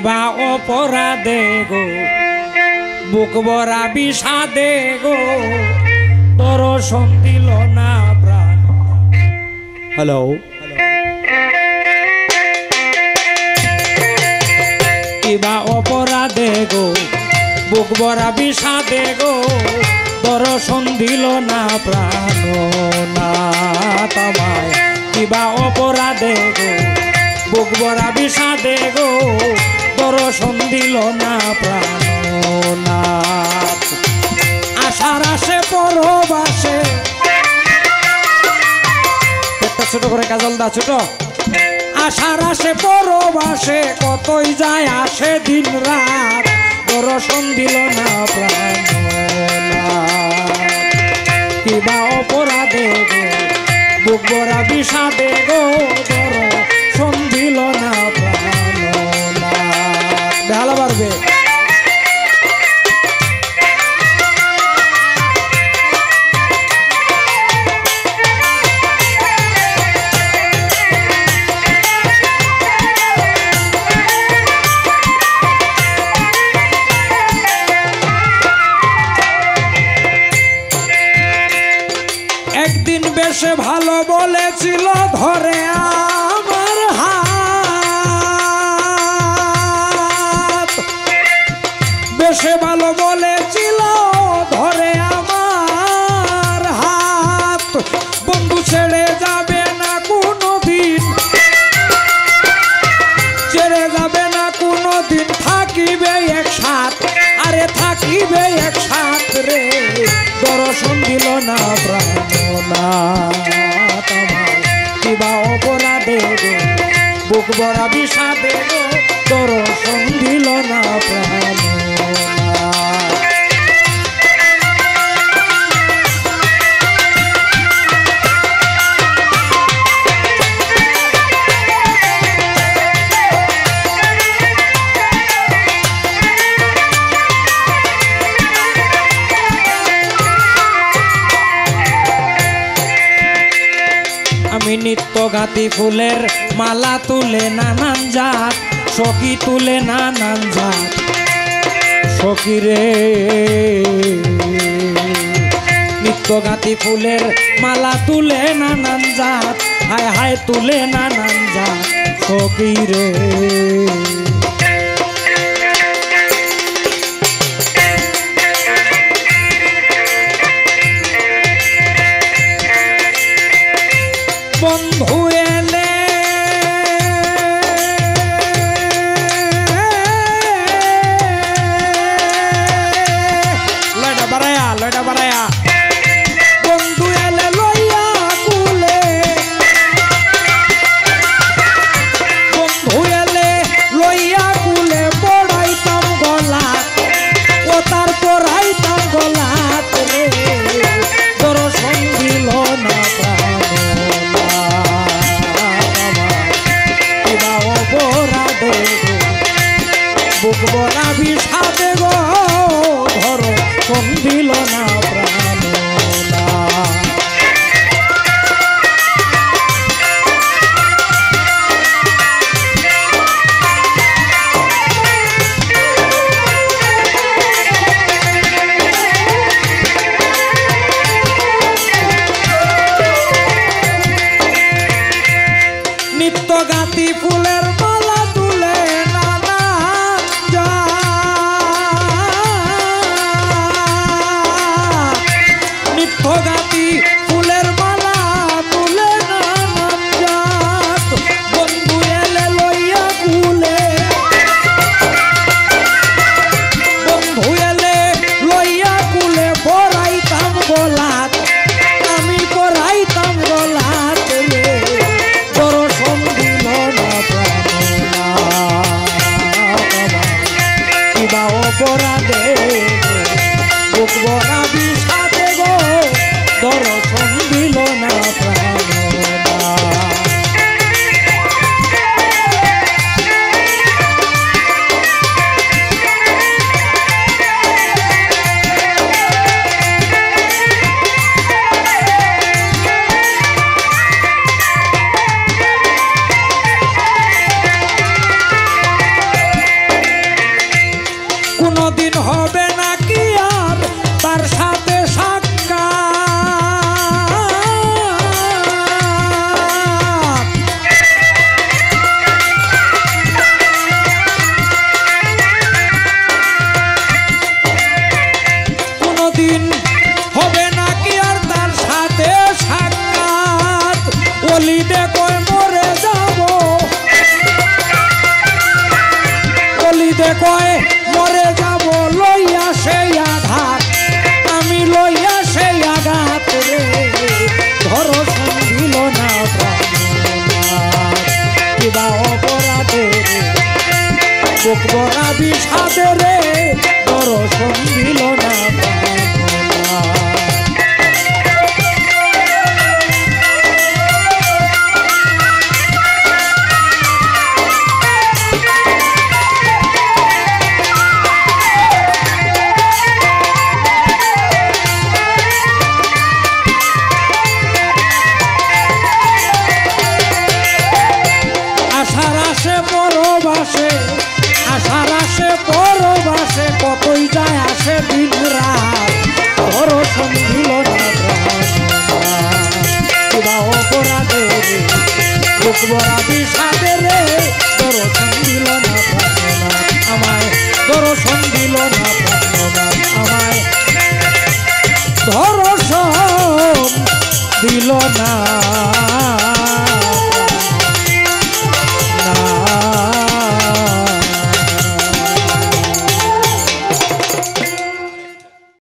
কিবা অপরাধে গো বুক ভরা বিষাদে গো দর্শন দিল না প্রাণ। হ্যালো কিবা অপরাধে গো বুক ভরা বিষাদে গো দর্শন দিল না প্রাণ না তোমায়। কিবা অপরাধে গো বুক ভরা বিষাদে গো দর্শন দিল না প্রাণ না। আশার আসে পরবাসে একটা ছোট করে কাজল দা ছোট। আশার আসে পরবাসে কতই যায় আসে দিন রাত দর্শন দিল না প্রাণ না। কিবা অপরাধে গো বুক ভরা বিষাদে গো দর্শন দিল না প্রাণ না। ভালো পারবে একদিন বেশে ভালো বলেছিল ধরে আমার হাত, বেশে ভালো বলেছিল ধরে আমার হাত। বন্ধু ছেড়ে যাবে না কোনো দিন, ছেড়ে যাবে না কোনো দিন, থাকিবে একসাথ আরে থাকিবে একসাথ রে দর্শন দিল না প্রাণ না তোমার। কিবা অপরাধে গো বুক ভরা বিষাদে গো দর্শন দিল না প্রাণ না। আমি নিত্য গাতি ফুলের মালা তুলে নানান জাত, সখী তুলে নানান জাত সখী রে। নিত্য গাতি ফুলের মালা তুলে নানান জাত, হায় হায় তুলে নানান জাত সখী রে। বন্ধু এলে লয়টা বাড়ায়া লয়টা বাড়ায়া বন্ধু এলে লইয়া কুলে, বন্ধু এলে লইয়া কুলে পড়াইতাম গলাত ও তার পড়াইতাম গলাত রে দর্শন দিল না প্রাণ। বুক ভরা বিষাদে গো দর্শন দিল না প্রাণ না। নিত্য গাতি ফুলের মালা তুলে নানান জাত, নিত্য গাতি ফুলের মালা তুলে নানান জাত। বন্ধু এলে লইয়া কুলে, বন্ধু এলে লইয়া কুলে পড়াইতাম গলাত, আমি পড়াইতাম গলাত রে দর্শন দিল না প্রাণ না। কিবা অপরাধে বুক ভরা বিষাদে গো দর্শন দিল না প্রাণ না। হবে নাকি আর তার সাথে সাক্ষাৎ কোনদিন হবে নাকি আর তার সাথে সাক্ষাৎ ওলিদে কয় মরে যাব ওলিদে কয় মরে যাব লইয়া সেই আঘাত আমি লইয়া সেই আঘাত রে ধরো সঙ্গিল না প্রাণনাথ কিবা অপরাধে বুক ভরা বিষাদে রে ধরো সঙ্গিল না প্রাণনাথ আশার আসে পরবাসে কতই যায় আসে দিন রাত ধরো সঙ্গিল না কিবা অপরাধে বুক ভরা বিষাদে রে ধরো সঙ্গিল না প্রাণনাথ আমায় ধরো সঙ্গিল না প্রাণনাথ আমায় ধরো সঙ্গিল না